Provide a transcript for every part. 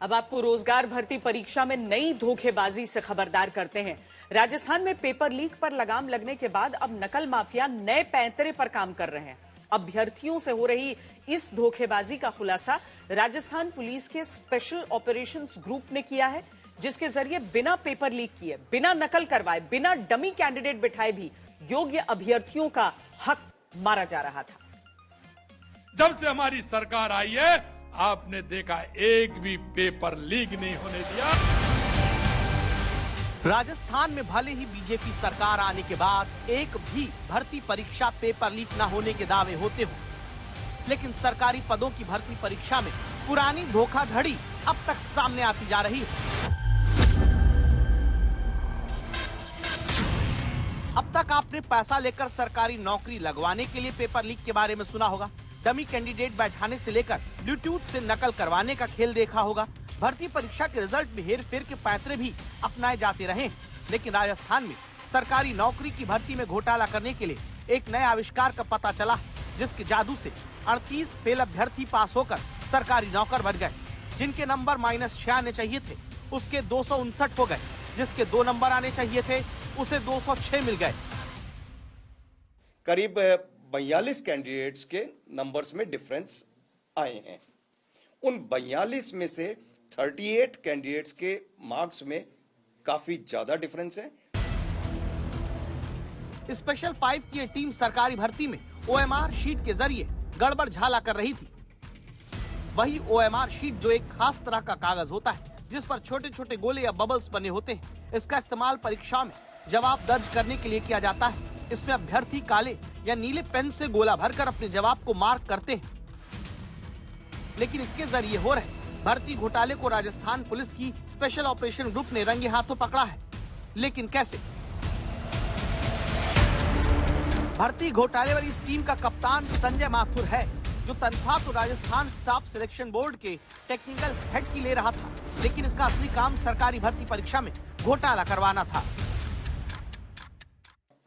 अब आपको रोजगार भर्ती परीक्षा में नई धोखेबाजी से खबरदार करते हैं। राजस्थान में पेपर लीक पर लगाम लगने के बाद अब नकल माफिया नए पैंतरे पर काम कर रहे हैं। अभ्यर्थियों से हो रही इस धोखेबाजी का खुलासा राजस्थान पुलिस के स्पेशल ऑपरेशंस ग्रुप ने किया है, जिसके जरिए बिना पेपर लीक किए, बिना नकल करवाए, बिना डमी कैंडिडेट बिठाए भी योग्य अभ्यर्थियों का हक मारा जा रहा था। जब से हमारी सरकार आई है, आपने देखा एक भी पेपर लीक नहीं होने दिया। राजस्थान में भले ही बीजेपी सरकार आने के बाद एक भी भर्ती परीक्षा पेपर लीक न होने के दावे होते हो, लेकिन सरकारी पदों की भर्ती परीक्षा में पुरानी धोखाधड़ी अब तक सामने आती जा रही है। अब तक आपने पैसा लेकर सरकारी नौकरी लगवाने के लिए पेपर लीक के बारे में सुना होगा, डमी कैंडिडेट बैठाने से लेकर ब्लूटूथ से नकल करवाने का खेल देखा होगा। भर्ती परीक्षा के रिजल्ट में हेर-फेर के पैंतरे भी अपनाए जाते रहे, लेकिन राजस्थान में सरकारी नौकरी की भर्ती में घोटाला करने के लिए एक नए आविष्कार का पता चला, जिसके जादू से 38 फेल अभ्यर्थी पास होकर सरकारी नौकर बन गए। जिनके नंबर -6 आने चाहिए थे, उसके 259 हो गए। जिसके 2 नंबर आने चाहिए थे, उसे 206 मिल गए। करीब 42 कैंडिडेट्स के नंबर्स में डिफरेंस आए हैं। उन 42 में से 38 कैंडिडेट्स के मार्क्स में काफी ज्यादा डिफरेंस है। स्पेशल 5 की टीम सरकारी भर्ती में OMR शीट के जरिए गड़बड़ झाला कर रही थी। वही OMR शीट जो एक खास तरह का कागज होता है, जिस पर छोटे छोटे गोले या बबल्स बने होते हैं। इसका इस्तेमाल परीक्षा में जवाब दर्ज करने के लिए किया जाता है। इसमें अभ्यर्थी काले या नीले पेन से गोला भरकर अपने जवाब को मार्क करते हैं। लेकिन इसके जरिए हो रहे भर्ती घोटाले को राजस्थान पुलिस की स्पेशल ऑपरेशन ग्रुप ने रंगे हाथों पकड़ा है। लेकिन कैसे? भर्ती घोटाले वाली इस टीम का कप्तान संजय माथुर है, जो तनख्वाह तो राजस्थान स्टाफ सिलेक्शन बोर्ड के टेक्निकल हेड की ले रहा था, लेकिन इसका असली काम सरकारी भर्ती परीक्षा में घोटाला करवाना था।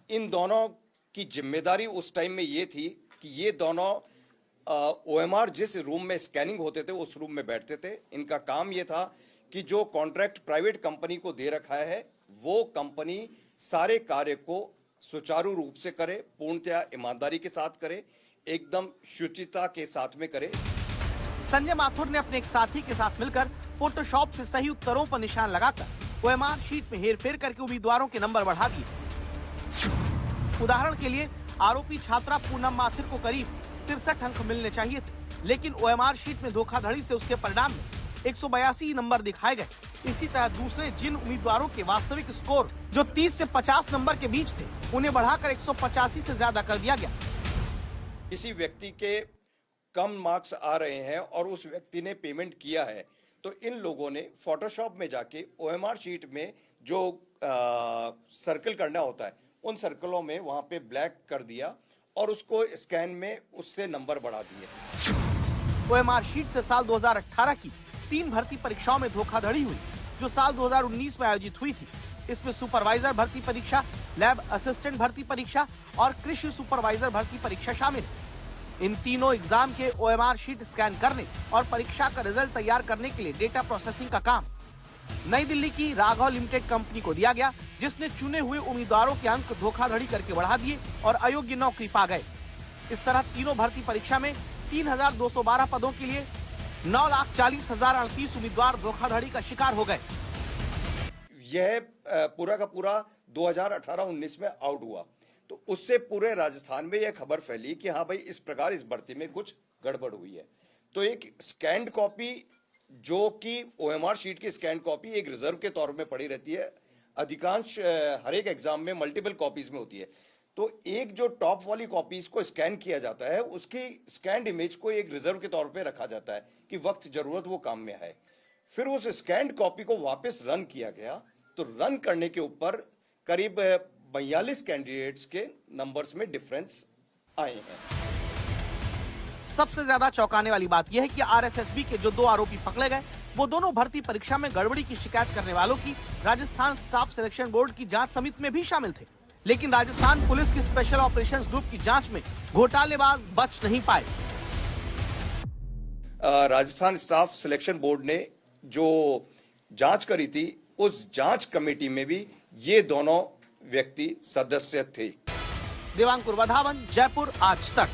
इन दोनों की जिम्मेदारी उस टाइम में ये थी कि ये दोनों OMR जिस रूम में स्कैनिंग होते थे, उस रूम में बैठते थे। इनका काम ये था कि जो कॉन्ट्रैक्ट प्राइवेट कंपनी को दे रखा है, वो कंपनी सारे कार्य को सुचारू रूप से करे, पूर्णतया ईमानदारी के साथ करे, एकदम शुचिता के साथ में करे। संजय माथुर ने अपने एक साथी के साथ मिलकर फोटोशॉप से सही उत्तरों पर निशान लगाकर OMR शीट में हेरफेर करके उम्मीदवारों के नंबर बढ़ा दिए। उदाहरण के लिए आरोपी छात्रा पूनम माथुर को करीब 63 अंक मिलने चाहिए थे, लेकिन OMR शीट में धोखाधड़ी से उसके परिणाम में 182 नंबर दिखाए गए। इसी तरह दूसरे जिन उम्मीदवारों के वास्तविक स्कोर जो 30 से 50 नंबर के बीच थे, उन्हें बढ़ाकर 185 से ज्यादा कर दिया गया। किसी व्यक्ति के कम मार्क्स आ रहे हैं और उस व्यक्ति ने पेमेंट किया है, तो इन लोगों ने फोटोशॉप में जाके OMR शीट में जो सर्कल करना होता है, उन सर्कलों में वहां पे ब्लैक कर दिया और उसको स्कैन में उससे नंबर बढ़ा दिए। OMR शीट से साल 2018 की 3 भर्ती परीक्षाओं में धोखाधड़ी हुई, जो साल 2019 में आयोजित हुई थी। इसमें सुपरवाइजर भर्ती परीक्षा, लैब असिस्टेंट भर्ती परीक्षा और कृषि सुपरवाइजर भर्ती परीक्षा शामिल है। इन तीनों एग्जाम के OMR शीट स्कैन करने और परीक्षा का रिजल्ट तैयार करने के लिए डेटा प्रोसेसिंग का काम नई दिल्ली की राघव लिमिटेड कंपनी को दिया गया, जिसने चुने हुए उम्मीदवारों के अंक धोखाधड़ी करके बढ़ा दिए और अयोग्य नौकरी पा गए। इस तरह तीनों भर्ती परीक्षा में 3212 पदों के लिए 9,40,038 उम्मीदवार धोखाधड़ी का शिकार हो गए। यह पूरा का पूरा 2018-19 में आउट हुआ, तो उससे पूरे राजस्थान में यह खबर फैली कि हाँ भाई, इस प्रकार इस भर्ती में कुछ गड़बड़ हुई है। तो एक स्कैंड कॉपी, जो कि OMR शीट की स्कैन कॉपी एक रिजर्व के तौर में पड़ी रहती है। अधिकांश हर एक एग्जाम में मल्टीपल कॉपीज में होती है। तो एक जो टॉप वाली कॉपीज को स्कैन किया जाता है, उसकी स्कैन्ड इमेज को एक रिजर्व के तौर पे रखा जाता है कि वक्त जरूरत वो काम में आए। फिर उस स्कैन्ड कॉपी को वापस रन किया गया, तो रन करने के ऊपर करीब 42 कैंडिडेट्स के नंबर्स में डिफरेंस आए हैं। सबसे ज्यादा चौंकाने वाली बात यह है कि RSSB के जो 2 आरोपी पकड़े गए, वो दोनों भर्ती परीक्षा में गड़बड़ी की शिकायत करने वालों की राजस्थान स्टाफ सिलेक्शन बोर्ड की जांच समिति में भी शामिल थे। लेकिन राजस्थान पुलिस की स्पेशल ऑपरेशंस ग्रुप की जांच में घोटालेबाज बच नहीं पाए। राजस्थान स्टाफ सिलेक्शन बोर्ड ने जो जांच करी थी उस जांच कमेटी में भी ये दोनों व्यक्ति सदस्य थे। देवांकुर वधावन, जयपुर, आज तक।